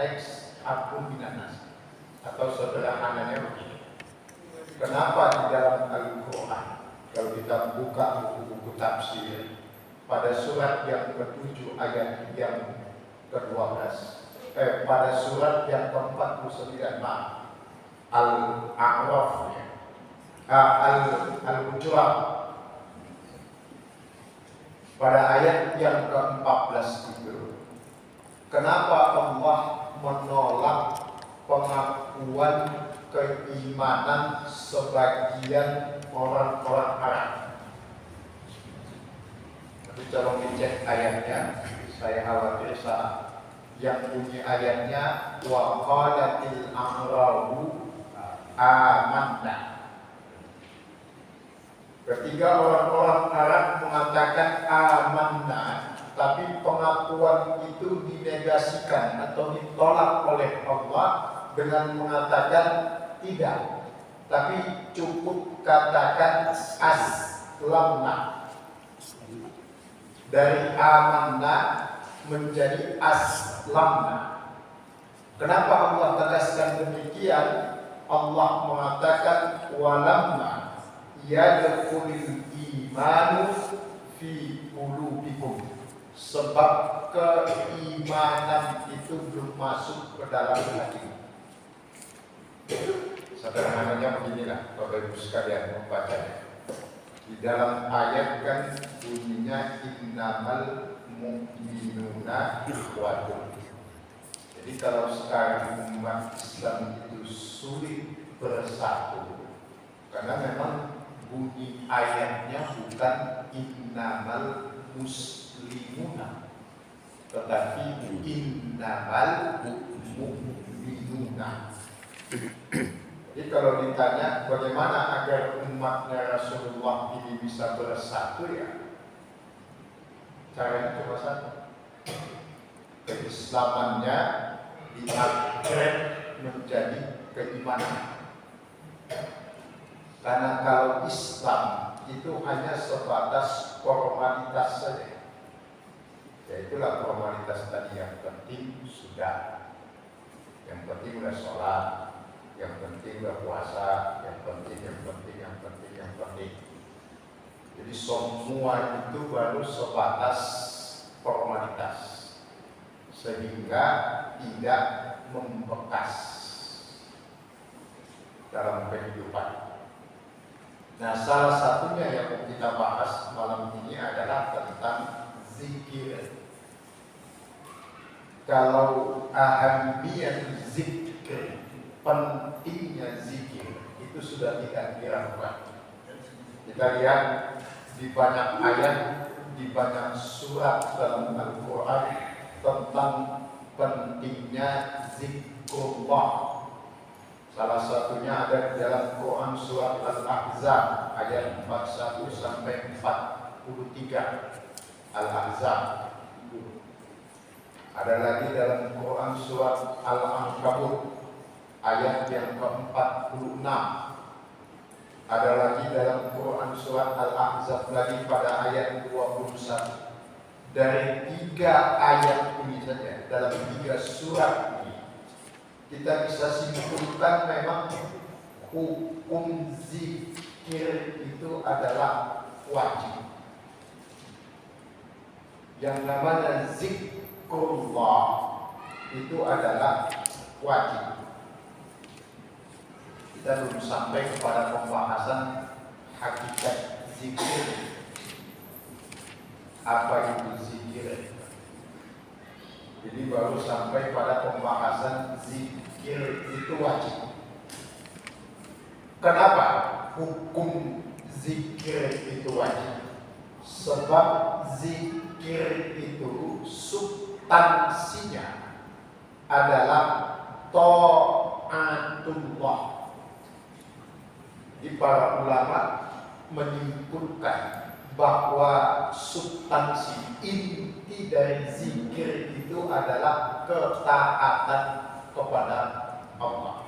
konteks aku minanas, atau sederhananya begini. Kenapa di dalam Al-Quran kalau kita buka buku-buku tafsir pada surat yang ke-7 ayat yang ke-12, pada surat yang ke-49 Al-A'raf, Al-Hujurat, pada ayat yang ke-14 itu, kenapa Allah menolak pengakuan keimanan sebagian orang-orang Arab? Tapi tolong dicek ayatnya, saya khawatir saat yang bunyi ayatnya wa qalatil a'rabu amanna. Ketika orang-orang Arab mengatakan amanna, tapi pengakuan itu dinegasikan atau ditolak oleh Allah dengan mengatakan tidak, tapi cukup katakan aslamna. Dari amanna menjadi aslamna. Kenapa Allah tegaskan demikian? Allah mengatakan walamma yadkhulul imanu fi qulubikum, sebab keimanan itu belum masuk ke dalam hati. Sederhananya beginilah Bapak Ibu sekalian membacanya. Di dalam ayat kan bunyinya innamal mu'minuna ikhwatun. Jadi kalau sekarang umat Islam itu sulit bersatu, karena memang bunyi ayatnya bukan innamal muslimuna, tetapi innamal mu'minuna. Jadi kalau ditanya bagaimana agar umatnya Rasulullah ini bisa bersatu, ya caranya cuma satu. Keislamannya di-upgrade menjadi keimanan. Karena kalau Islam itu hanya sebatas formalitas saja. Ya itulah formalitas tadi, yang penting sudah. Yang penting udah sholat, yang penting udah puasa, yang penting. Jadi semua itu baru sebatas formalitas, sehingga tidak membekas dalam kehidupan. Nah, salah satunya yang kita bahas malam ini adalah tentang zikir. Kalau ahamiyat zikir, pentingnya zikir itu sudah tidak diragukan. Kita lihat di banyak ayat, di banyak surat dalam Al-Quran tentang pentingnya zikrullah. Salah satunya ada di dalam Quran surat Al-Ahzab ayat 41 sampai 43. Al-Ahzab. Ada lagi dalam Quran surat Al-Ankabut ayat yang ke-46. Ada lagi dalam Quran surat Al-Ahzab lagi pada ayat 21. Dari 3 ayat ini saja, dalam 3 surat ini, kita bisa simpulkan memang hukum zikir itu adalah wajib. Yang namanya zikrullah itu adalah wajib. Kita belum sampai kepada pembahasan hakikat zikir. Apa itu zikir? Jadi baru sampai pada pembahasan zikir itu wajib. Kenapa hukum zikir itu wajib? Sebab zikir itu substansinya adalah ta'atullah. Di para ulama menyimpulkan bahwa substansi inti dari zikir itu adalah ketaatan kepada Allah.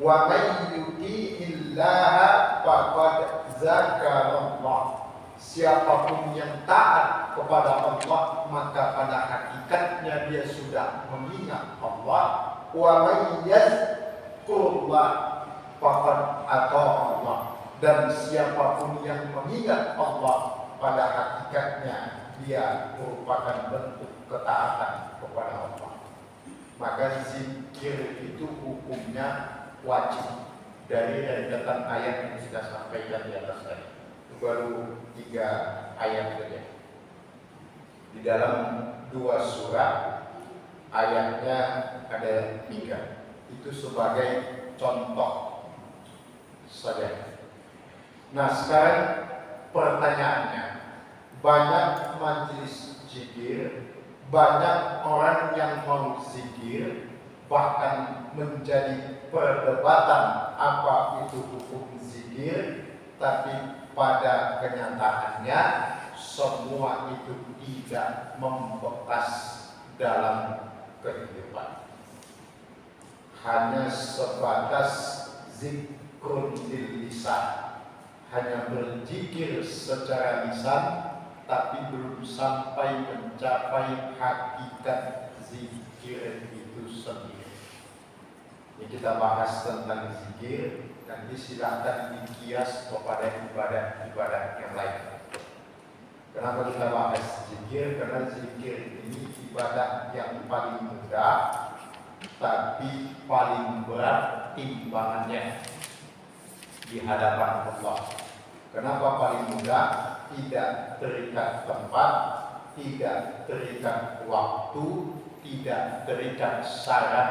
Wa may yuti'illaha faqad zakarallah. Siapapun yang taat kepada Allah, maka pada hakikatnya hakikatnya dia sudah mengingat Allah. Wa may yazkurullah faqad ata'a Allah. Dan siapapun yang mengingat Allah, pada hakikatnya dia merupakan bentuk ketaatan kepada Allah. Maka zikir itu hukumnya wajib dari rentetan ayat yang kita sampaikan di atas tadi. Itu baru 3 ayat saja. Di dalam 2 surat ayatnya ada 3. Itu sebagai contoh saja. Nah, sekarang pertanyaannya, banyak majelis zikir, banyak orang yang mau zikir, bahkan menjadi perdebatan apa itu hukum zikir, tapi pada kenyataannya semua itu tidak membekas dalam kehidupan. Hanya sebatas zikrun bil lisan, hanya berzikir secara lisan, tapi belum sampai mencapai hakikat zikir itu sendiri. Ini kita bahas tentang zikir, dan silakan dikias kepada ibadah-ibadah yang lain. Kenapa kita bahas zikir? Karena zikir ini ibadah yang paling mudah, tapi paling berat timbangannya di hadapan Allah. Kenapa paling mudah? Tidak terikat tempat, tidak terikat waktu, tidak terikat syarat,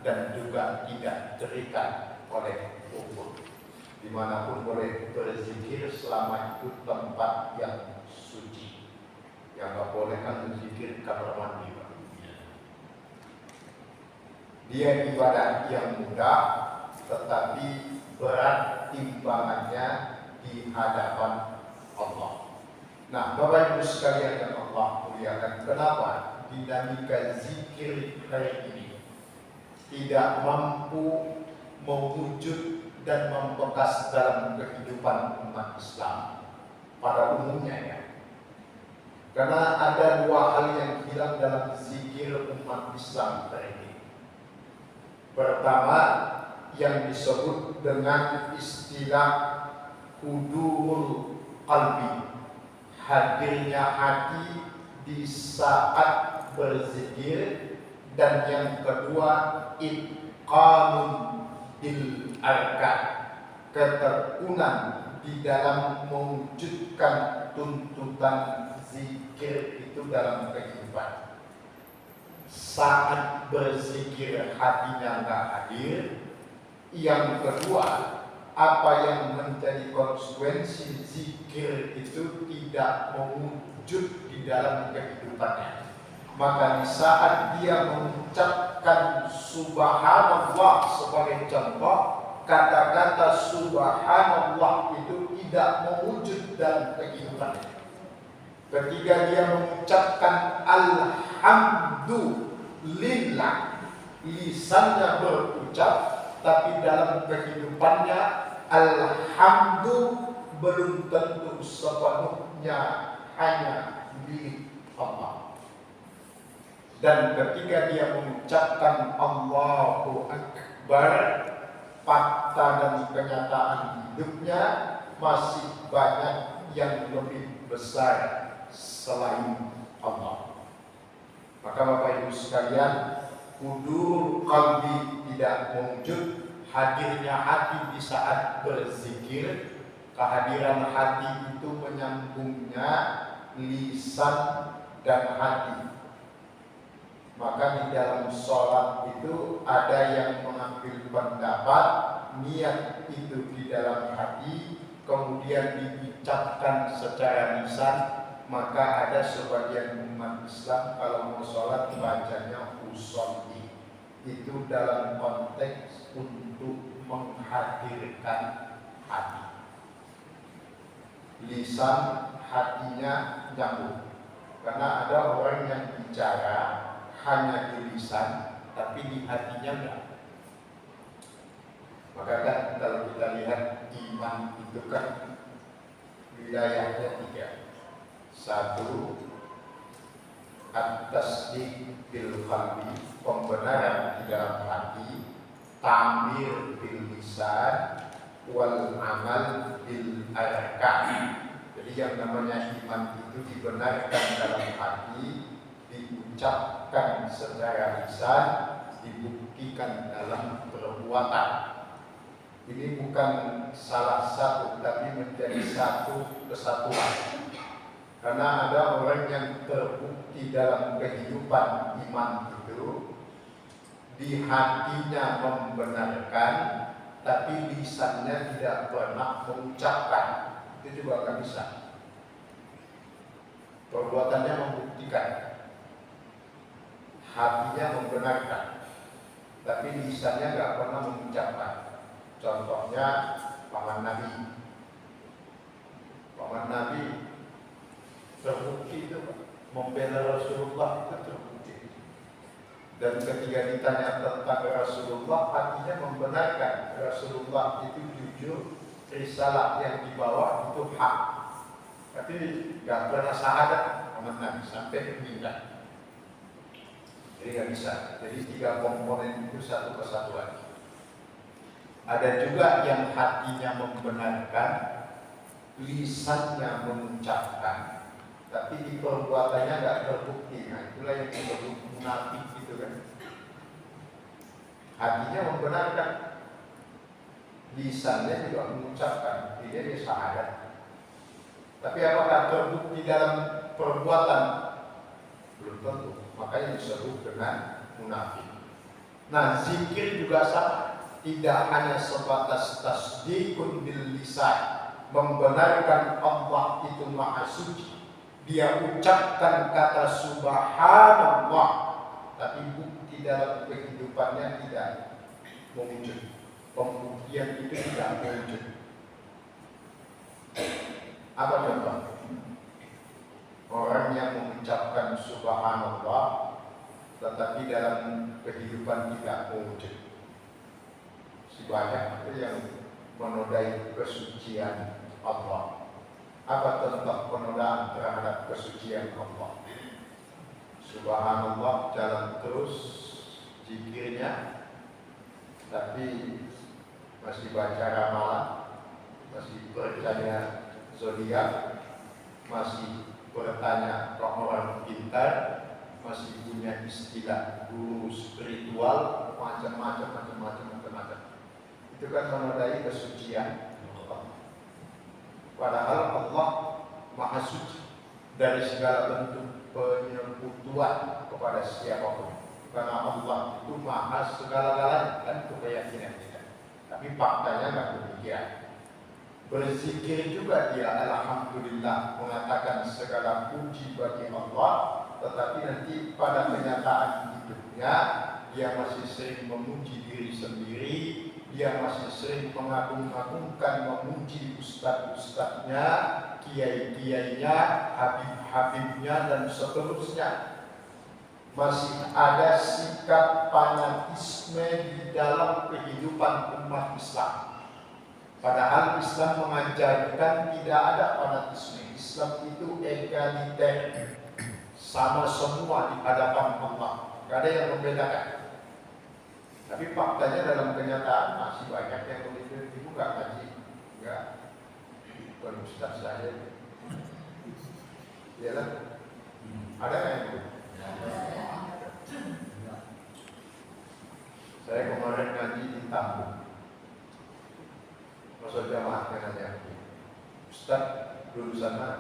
dan juga tidak terikat oleh umur. Dimanapun boleh berzikir selama itu tempat yang suci. Yang tak boleh kan berzikir kamar mandi. Dia ibadah yang mudah, tetapi berat timbangannya di hadapan Allah. Nah, Bapak Ibu sekalian yang Allah muliakan, kenapa dinamika zikir hari ini tidak mampu mewujud dan membekas dalam kehidupan umat Islam pada umumnya ya? Karena ada 2 hal yang hilang dalam zikir umat Islam hari ini. Pertama, yang disebut dengan istilah hudurul qalbi, hadirnya hati di saat berzikir. Dan yang kedua, itqanun bil arkan, ketekunan di dalam mewujudkan tuntutan zikir itu dalam kehidupan. Saat berzikir hatinya nggak hadir. Yang kedua, apa yang menjadi konsekuensi zikir itu tidak mewujud di dalam kehidupannya. Maka di saat dia mengucapkan subhanallah sebagai contoh, kata-kata subhanallah itu tidak mewujud dalam kehidupannya. Ketika dia mengucapkan alhamdulillah, lisannya berucap, tapi dalam kehidupannya alhamdulillah belum tentu sepenuhnya hanya milik Allah. Dan ketika dia mengucapkan Allahu Akbar, fakta dan kenyataan hidupnya masih banyak yang lebih besar selain Allah. Maka Bapak Ibu sekalian, hudur qalbi tidak mewujud, hadirnya hati di saat berzikir. Kehadiran hati itu menyambungnya lisan dan hati. Maka di dalam sholat itu ada yang mengambil pendapat niat itu di dalam hati, kemudian diucapkan secara lisan. Maka ada sebagian umat Islam kalau mau sholat bacanya usolli, itu dalam konteks untuk menghadirkan hati. Lisan hatinya nyambung. Karena ada orang yang bicara hanya di lisan, tapi di hatinya enggak. Maka kan kalau kita lihat iman itu kan wilayahnya 3. 1, at-tasdiq bil qalbi, pembenaran di dalam hati, ta'mir bil lisan, wal amal bil arkan. Jadi yang namanya iman itu dibenarkan dalam hati, diucapkan secara lisan, dibuktikan dalam perbuatan. Ini bukan salah satu, tapi menjadi satu kesatuan. Karena ada orang yang terbukti dalam kehidupan iman itu, di hatinya membenarkan, tapi lisannya tidak pernah mengucapkan. Itu juga nggak bisa. Perbuatannya membuktikan, hatinya membenarkan, tapi lisannya nggak pernah mengucapkan. Contohnya paman Nabi. Paman Nabi terbukti itu membela Rasulullah, itu terbukti. Dan ketika ditanya tentang Rasulullah, hatinya membenarkan Rasulullah itu jujur, risalah yang dibawa itu hak. Tapi nggak pernah syahadat paman Nabi sampai meninggal. Jadi nggak bisa. Jadi tiga komponen itu satu kesatuan. Ada juga yang hatinya membenarkan, lisannya mengucapkan, tapi di perbuatannya nggak terbukti. Nah, itulah yang disebut munafik gitu kan. Hatinya membenarkan, lisannya juga mengucapkan, dia syahadat. Tapi apakah terbukti dalam perbuatan? Belum tentu. Makanya disebut dengan munafik. Nah, zikir juga sama. Tidak hanya sebatas tasdikun bil lisan, membenarkan Allah itu maha suci, dia ucapkan kata subhanallah, tapi bukti dalam kehidupannya tidak mewujud. Pembuktian itu tidak mewujud. Apa contoh? Orang yang mengucapkan subhanallah, tetapi dalam kehidupan tidak mewujud. Si banyak itu yang menodai kesucian Allah. Apa tentang penodaan terhadap kesucian Allah? Subhanallah jalan terus zikirnya, tapi masih baca ramalan, masih percaya zodiak, masih bertanya ke orang pintar, masih punya istilah guru spiritual, macam-macam. Itu kan menodai kesucian Allah. Padahal Allah maha suci dari segala bentuk penyekutuan kepada siapapun. Karena Allah itu maha segala-galanya, kan itu keyakinan kita. Tapi faktanya nggak demikian. Berzikir juga dia alhamdulillah, mengatakan segala puji bagi Allah, tetapi nanti pada kenyataan hidupnya dia masih sering memuji diri sendiri, dia masih sering mengagung-agungkan, memuji ustadz-ustadznya, kiai-kiainya, habib-habibnya, dan seterusnya. Masih ada sikap fanatisme di dalam kehidupan umat Islam. Padahal Islam mengajarkan tidak ada fanatisme. Islam itu egaliter, sama semua di hadapan Allah, tidak ada yang membedakan. Tapi faktanya dalam kenyataan masih banyak yang begitu. Ibu nggak ngaji, nggak bukan ustaz saya. Iyalah, ada nggak yang begitu? Saya kemarin ngaji di Tambun. Masa jamaah nanya, Ustaz lulusan mana?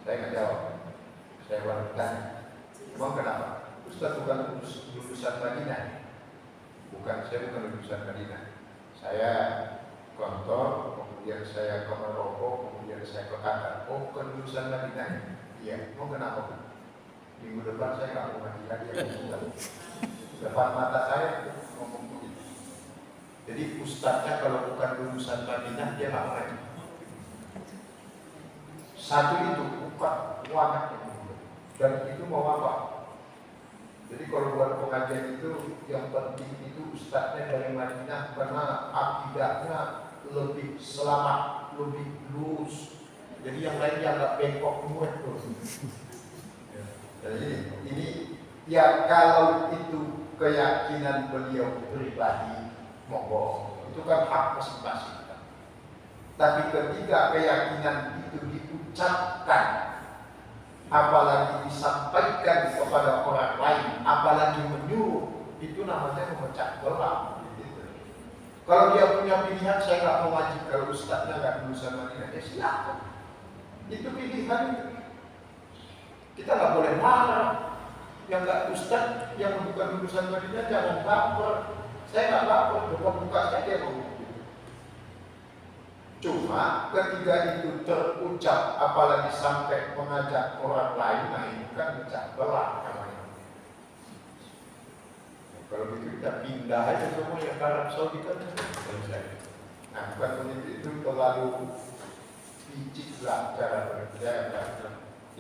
Saya nggak jawab. Saya baru tanya, emang kenapa? Ustaz bukan lulusan Madinah. Saya bukan lulusan Madinah. Saya kantor, kemudian saya ke Maroko, kemudian saya ke Qatar. Oh, bukan lulusan Madinah. Iya, mau kenapa? Minggu depan saya nggak mau ngaji lagi. Depan mata saya ngomong begitu. Jadi ustaznya kalau bukan lulusan Madinah dia nggak ngaji. Satu itu bukan wanaknya, dan itu mau apa? Jadi kalau buat pengajian itu yang penting itu ustaznya dari Madinah, karena akidahnya lebih selamat, lebih lurus, Jadi yang lain dianggap bengkok semua itu. Jadi ini ya kalau itu keyakinan beliau pribadi, monggo itu kan hak masing-masing. Tapi ketika keyakinan itu diucapkan, apalagi disampaikan kepada orang lain, apalagi menyuruh, itu namanya memecah belah. Gitu. Kalau dia punya pilihan, saya nggak mau ngaji kalau ustadznya nggak lulusan Madinah, ya silakan. Itu pilihan itu. Kita nggak boleh marah. Yang nggak ustadz, yang bukan lulusan Madinah jangan baper. Saya nggak baper, buka saja mau. Cuma ketika itu terucap, apalagi sampai mengajak orang lain, nah ini kan pecah belah namanya. Kalau begitu kita pindah aja semua yang ke Arab Saudi kan selesai. Nah bukan itu terlalu picik lah cara bekerja,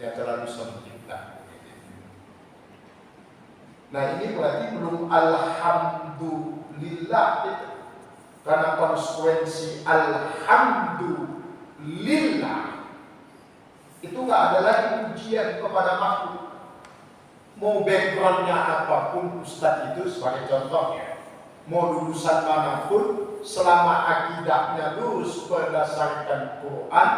ya terlalu sempit lah. Nah ini berarti belum alhamdulillah itu. Karena konsekuensi alhamdulillah itu nggak ada lagi pujian kepada makhluk. Mau backgroundnya apapun ustadz itu sebagai contohnya, mau lulusan manapun, selama akidahnya lurus berdasarkan Quran,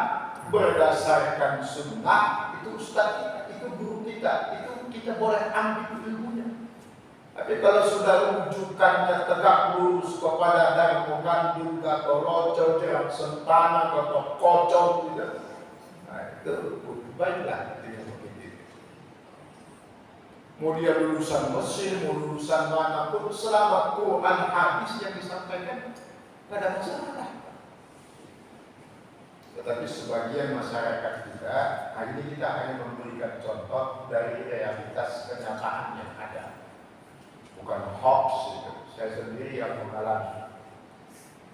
berdasarkan sunnah, itu ustadz kita, itu guru kita, itu kita boleh ambil ilmunya. Tapi kalau sudah rujukannya tegak lurus kepada Darmo Gandul, Gatot Roco, Jerak Sentana, Gatot Kocok, gitu. Nah itu baiklah dengan begitu. Mau dia lulusan Mesir, mau lulusan manapun, selama Quran hadis yang disampaikan, tidak ada masalah. Tetapi sebagian masyarakat kita, hari ini kita hanya memberikan contoh dari realitas kenyataan yang ada. Bukan hoax itu. Saya sendiri yang mengalami,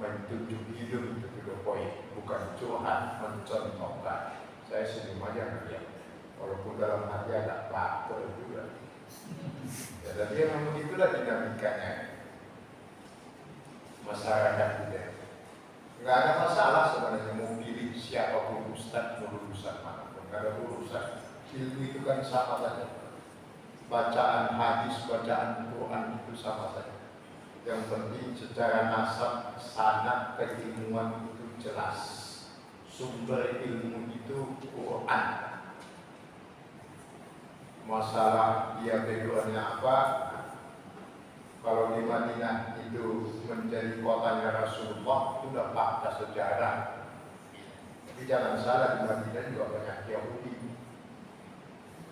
menunjuk hidup itu the point, bukan curhat, mencontohkan. Saya senyum aja melihat, walaupun dalam hati ada baper juga. Ya, dan dia memang itulah dinamikanya masyarakat kita. Nggak ada masalah sebenarnya mau pilih siapapun ustadz, mau lulusan manapun, nggak ada urusan. Ilmu itu kan sama saja. Bacaan hadis, bacaan Quran itu sama saja. Yang penting secara nasab, sanad, keilmuan itu jelas. Sumber ilmu itu Quran. Masalah dia backgroundnya apa? Kalau di Madinah itu menjadi kotanya Rasulullah, itu sudah fakta sejarah. Tapi jangan salah, di Madinah juga banyak Yahudi.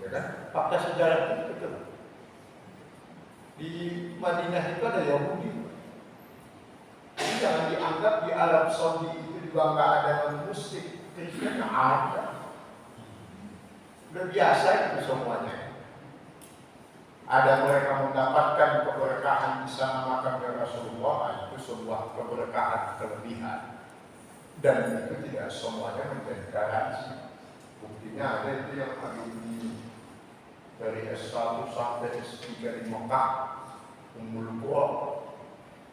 Ya kan? Fakta sejarah itu betul. Di Madinah itu ada Yahudi. Jadi jangan dianggap di Arab Saudi itu juga nggak ada non-Muslim. Kristen ada. Udah biasa itu semuanya. Ada mereka mendapatkan keberkahan di sana makamnya Rasulullah, itu sebuah keberkahan kelebihan. Dan itu tidak semuanya menjadi garansi. Buktinya ada itu yang hari ini dari S1 sampai S3 di Mekah, Ummul Qura,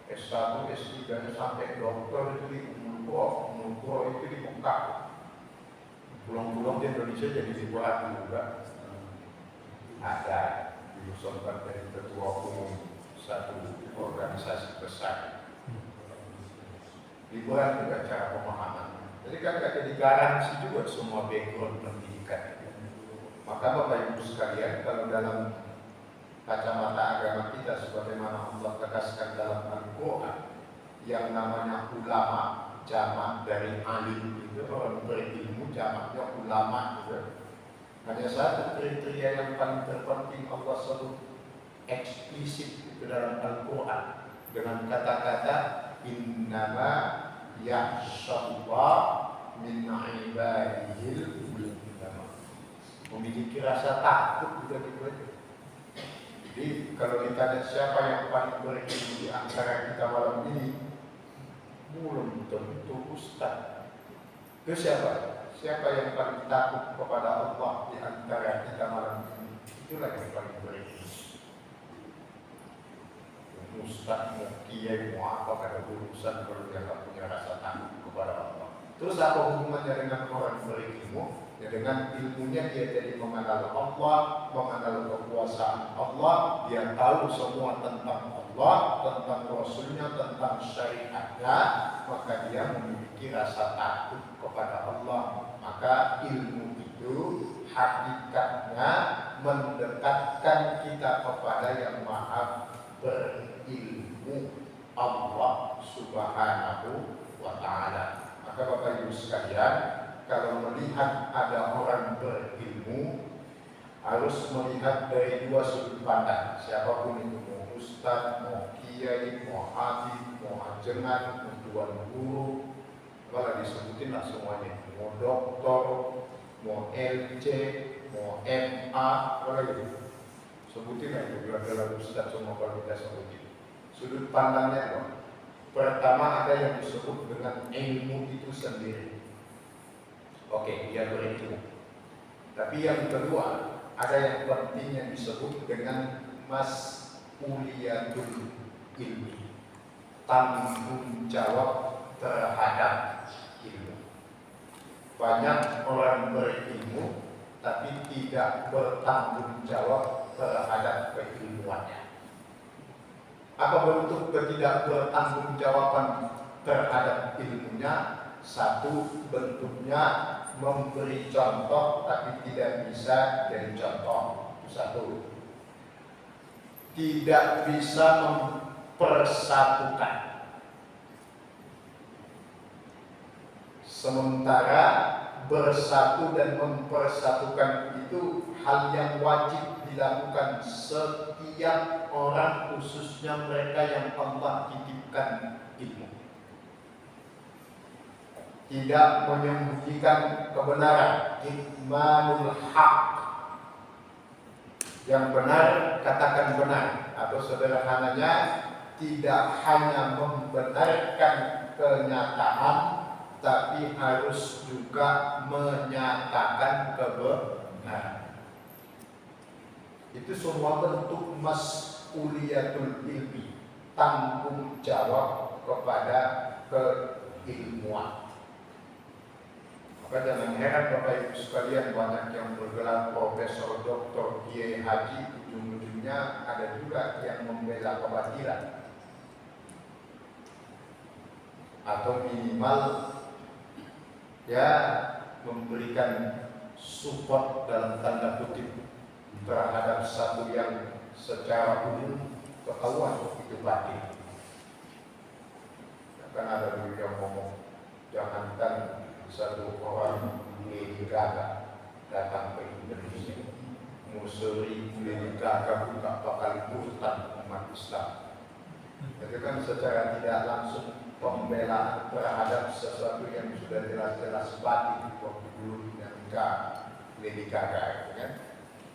S1, S3 sampai doktor itu di Ummul Qura itu di Mekah. Pulang-pulang di Indonesia jadi liburan juga. Ada diusulkan dari ketua umum satu organisasi besar. Liburan juga cara pemahaman. Jadi kan gak jadi garansi juga semua background pendidikan. Maka Bapak Ibu sekalian, kalau dalam kacamata agama kita sebagaimana Allah tegaskan dalam Al-Quran, yang namanya ulama, jamak dari alim itu, orang berilmu jamaknya ulama itu. Ada satu kriteria yang paling terpenting Allah selalu eksplisit itu dalam Al-Quran dengan kata-kata innama yakhshallah min ibadihil ulama. Memiliki rasa takut juga dibuat. Jadi kalau kita ada siapa yang paling berilmu di antara kita malam ini, belum tentu ustaz. Itu siapa? Siapa yang paling takut kepada Allah di antara kita malam ini? Itulah yang paling berilmu. Ustaz, mau kiai, mau apa, ada urusan kalau dia tak punya rasa takut kepada Allah. Itu Terus apa hubungannya dengan orang berilmu? Ya dengan ilmunya dia jadi mengenal Allah, mengenal kekuasaan Allah, dia tahu semua tentang Allah, tentang Rasulnya, tentang syariatnya, maka dia memiliki rasa takut kepada Allah. Maka ilmu itu hakikatnya mendekatkan kita kepada yang maha berilmu, Allah Subhanahu wa ta'ala. Maka Bapak Ibu sekalian, kalau melihat ada orang berilmu, harus melihat dari dua sudut pandang. Siapapun itu, mau ustaz, mau kiai, mau habib, mau ajengan, mau tuan guru, kalau disebutin lah semuanya, mau doktor, mau LC, mau MA, kalau gitu, sebutin lah itu gelar-gelar ustaz semua kalau kita sebutin. Sudut pandangnya apa? Pertama ada yang disebut dengan ilmu itu sendiri. Oke, dia berilmu. Tapi yang kedua, ada yang penting yang disebut dengan mas'uliyatul ilmi, tanggung jawab terhadap ilmu. Banyak orang berilmu tapi tidak bertanggung jawab terhadap keilmuannya. Apa bentuk ketidakbertanggungjawaban terhadap ilmunya? Satu, bentuknya memberi contoh tapi tidak bisa jadi contoh. Itu satu. Tidak bisa mempersatukan. Sementara bersatu dan mempersatukan itu hal yang wajib dilakukan setiap orang, khususnya mereka yang Allah titipkan ilmu. Tidak menyembunyikan kebenaran, ikmalul haq. Yang benar katakan benar, atau sederhananya tidak hanya membenarkan kenyataan, tapi harus juga menyatakan kebenaran. Itu semua bentuk mas'uliyatul ilmi, tanggung jawab kepada keilmuan. Maka jangan heran Bapak Ibu sekalian, banyak yang bergelar profesor, doktor, kiai, haji, ujung-ujungnya ada juga yang membela kebatilan, atau minimal ya memberikan support dalam tanda kutip terhadap satu yang secara umum ketahuan itu batil. Kan ada dulu yang ngomong, jangankan satu orang Lady Gaga datang ke Indonesia, musri Lady Gaga buka bakal murtad umat Islam. Itu kan secara tidak langsung pembelaan terhadap sesuatu yang sudah jelas-jelas batil waktu dulu dinamika Lady Gaga, kan?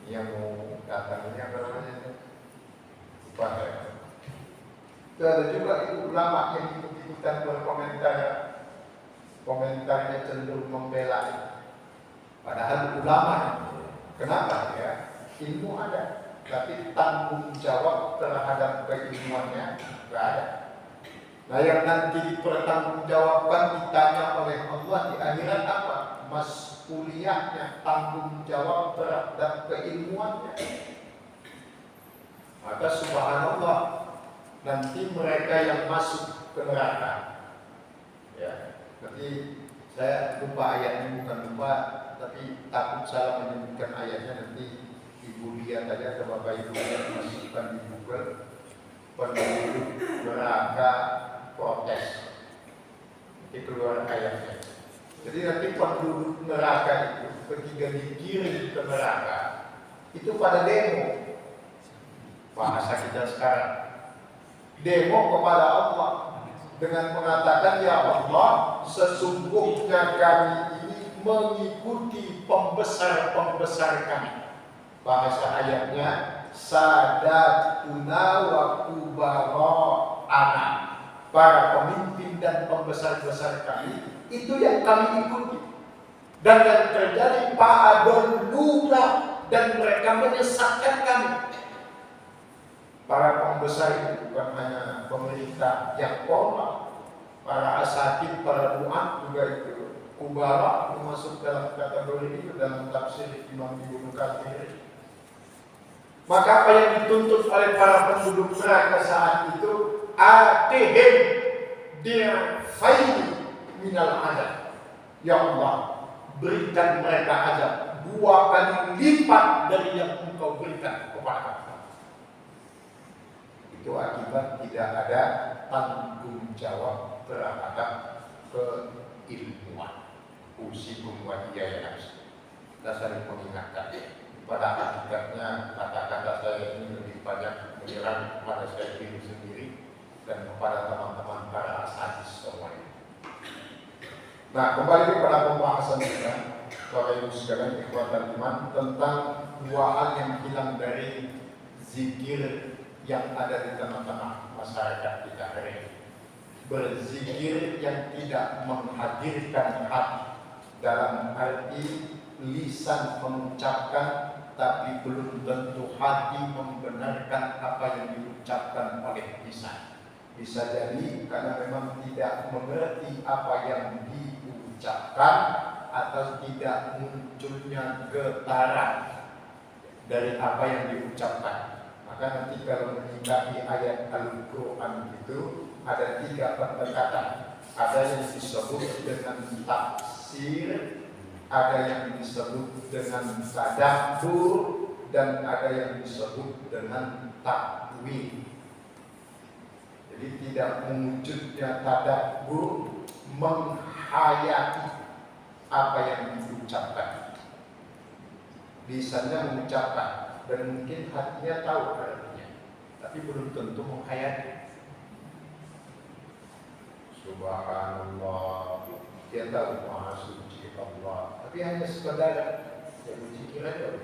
Yang mau datang ini apa namanya? Lupa saya. Itu ada juga itu ulama yang ikut-ikutan berkomentar, komentarnya cenderung membela. Padahal ulama, kenapa ya? Ilmu ada, tapi tanggung jawab terhadap keilmuannya tidak ada. Nah yang nanti dipertanggungjawabkan, ditanya oleh Allah di akhirat apa? Mas'uliyahnya, tanggung jawab terhadap keilmuannya. Maka subhanallah, nanti mereka yang masuk ke neraka, ya, nanti saya lupa ayatnya, bukan lupa, tapi takut salah menyebutkan ayatnya. Nanti Ibu lihat aja ke Bapak Ibu yang masukkan di Google, penduduk neraka protes, nanti keluar ayatnya. Jadi nanti penduduk neraka itu ketika dikirim ke neraka itu pada demo, bahasa kita sekarang, demo kepada Allah dengan mengatakan, ya Allah, sesungguhnya kami ini mengikuti pembesar-pembesar kami. Bahasa ayatnya, sadatuna wa kubara'ana, para pemimpin dan pembesar-besar kami, itu yang kami ikuti. Dan yang terjadi fa'adalluna, dan mereka menyesatkan kami. Para pembesar itu bukan hanya pemerintah yang formal, para asatid, para duat juga itu Kubara masuk dalam kategori itu dalam tafsir Imam Ibnu Katsir. Maka apa yang dituntut oleh para penduduk neraka saat itu, atihim dirfaini minal azab. Ya Allah, berikan mereka azab 2 kali lipat dari yang Engkau berikan kepada kami. Itu akibat tidak ada tanggung jawab terhadap keilmuan. Usikum wa iyaya nafsi. Kita saling mengingatkan. Pada hakikatnya kata-kata saya ini lebih banyak menyerang kepada saya diri sendiri dan kepada teman-teman para hadis semuanya. Nah, kembali kepada pembahasan kita, Bapak Ibu sekalian, ikhwatal iman, tentang 2 hal yang hilang dari zikir yang ada di tengah-tengah masyarakat kita hari ini. Berzikir yang tidak menghadirkan hati, dalam arti lisan mengucapkan tapi belum tentu hati membenarkan apa yang diucapkan oleh lisan. Bisa jadi karena memang tidak mengerti apa yang diucapkan atau tidak munculnya getaran dari apa yang diucapkan. Maka nanti kalau menyikapi ayat Al-Quran itu ada 3 pendekatan. Ada yang disebut dengan tafsir, ada yang disebut dengan tadabbur, dan ada yang disebut dengan takwil. Jadi tidak mewujudnya tadabbur menghayati apa yang diucapkan. Lisannya mengucapkan dan mungkin hatinya tahu artinya, tapi belum tentu menghayati. Subhanallah, dia tahu Maha Suci Allah, tapi hanya sekedar ya berzikir aja.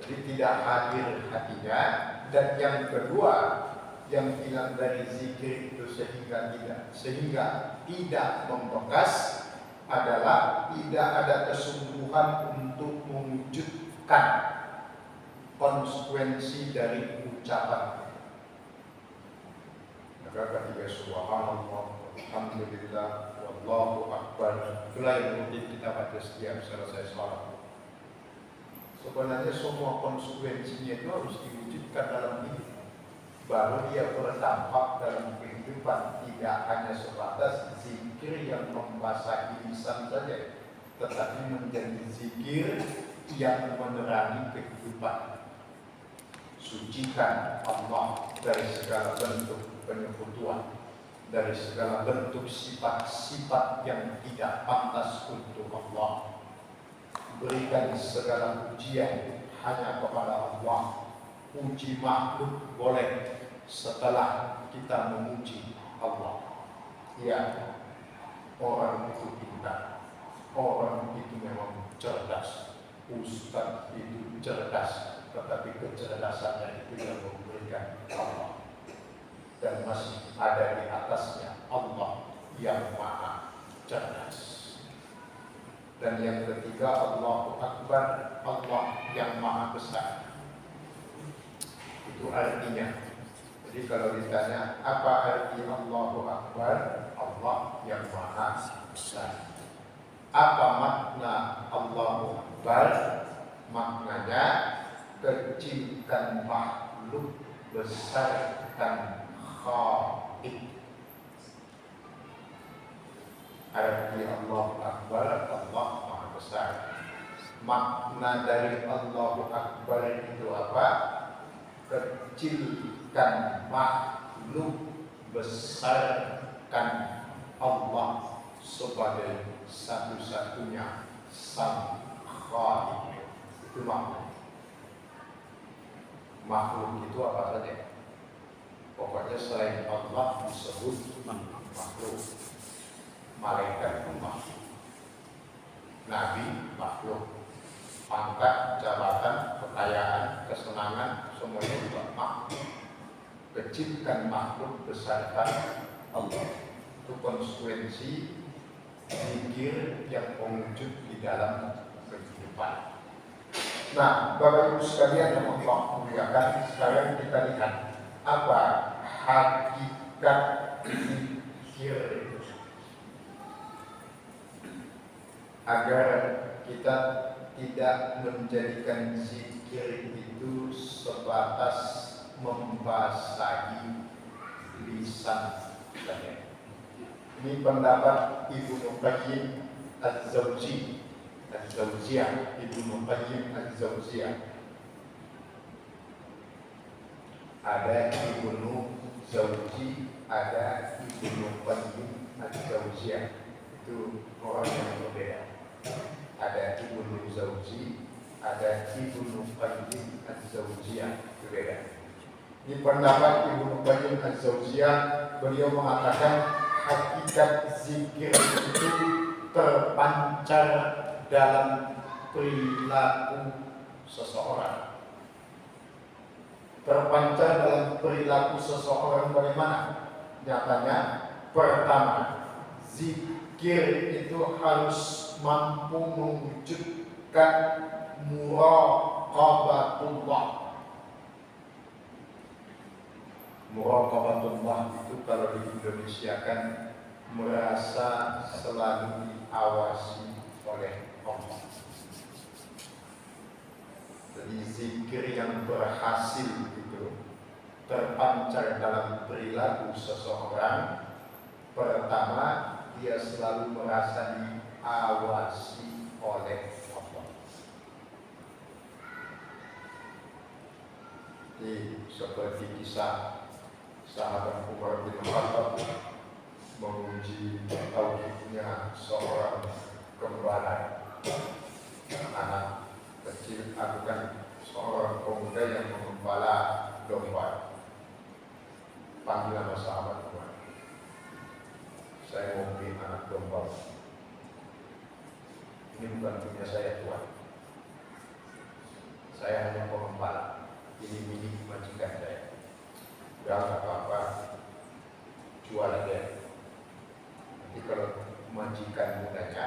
Jadi tidak hadir hatinya. Dan yang kedua yang hilang dari zikir itu sehingga tidak membekas adalah tidak ada kesungguhan untuk mewujudkan konsekuensi dari ucapan. Maka ketika subhanallah, alhamdulillah, wallahu akbar, itulah yang rutin kita baca setiap selesai sholat. Sebenarnya semua konsekuensinya itu harus diwujudkan dalam hidup, baru dia berdampak dalam kehidupan. Tidak hanya sebatas zikir yang membasahi lisan saja, tetapi menjadi zikir yang menerangi kehidupan. Sucikan Allah dari segala bentuk penyekutuan, dari segala bentuk sifat-sifat yang tidak pantas untuk Allah. Berikan segala pujian hanya kepada Allah. Puji makhluk boleh setelah kita memuji Allah. Ya, orang itu pintar, orang itu memang cerdas, ustaz itu cerdas, tetapi kecerdasannya itu yang memberikan Allah, dan masih ada di atasnya Allah yang maha cerdas. Dan yang ketiga, Allahu Akbar, Allah yang maha besar. Itu artinya. Jadi kalau ditanya apa arti Allahu Akbar, Allah yang maha besar. Apa makna Allahu Akbar? Maknanya kecilkan makhluk, besarkan Khalik. Arti Allahu Akbar, Allah maha besar. Makna dari Allahu Akbar itu apa? Kecilkan makhluk, besarkan Allah sebagai satu-satunya Sang Khalik. Itu makna. Makhluk itu apa saja? Pokoknya selain Allah disebut makhluk. Malaikat makhluk, Nabi makhluk, pangkat, jabatan, kekayaan, kesenangan, semuanya juga makhluk. Kecilkan makhluk, besarkan Allah. Itu konsekuensi zikir yang mewujud di dalam kehidupan. Nah, Bapak Ibu sekalian yang Allah muliakan, sekarang kita lihat apa hakikat zikir zikir itu, agar kita tidak menjadikan zikir itu sebatas membasahi lisan saja. Ini pendapat Ibnu Qayyim Az-Zawjiyah, Ibnu Qayyim Az-Zawjiyah. Ada Ibnu Zawji, ada Ibnu Qayyim Az-Zawjiyah. Itu orang yang berbeda. Ada Ibnu Zawji, ada Ibnu Qayyim Az-Zawjiyah, berbeda. Di pendapat Ibnu Qayyim Az-Zawjiyah, beliau mengatakan hakikat zikir itu terpancar dalam perilaku seseorang. Terpancar dalam perilaku seseorang bagaimana? Nyatanya, pertama, zikir itu harus mampu mewujudkan muraqabatullah. Muraqabatullah itu kalau diindonesiakan merasa selalu diawasi oleh Allah. Jadi zikir yang berhasil itu terpancar dalam perilaku seseorang. Pertama, dia selalu merasa diawasi oleh Allah. Jadi seperti kisah sahabat Umar bin Khattab menguji tauhidnya seorang gembala, anak kecil, akan seorang pemuda yang mengembala domba. Panggil nama sahabat Umar, saya mau beli anak domba. Ini bukan punya saya, Tuhan. Saya hanya pengembala. Ini milik majikan saya. Udah nggak apa-apa, jual aja. Nanti kalau majikan mudanya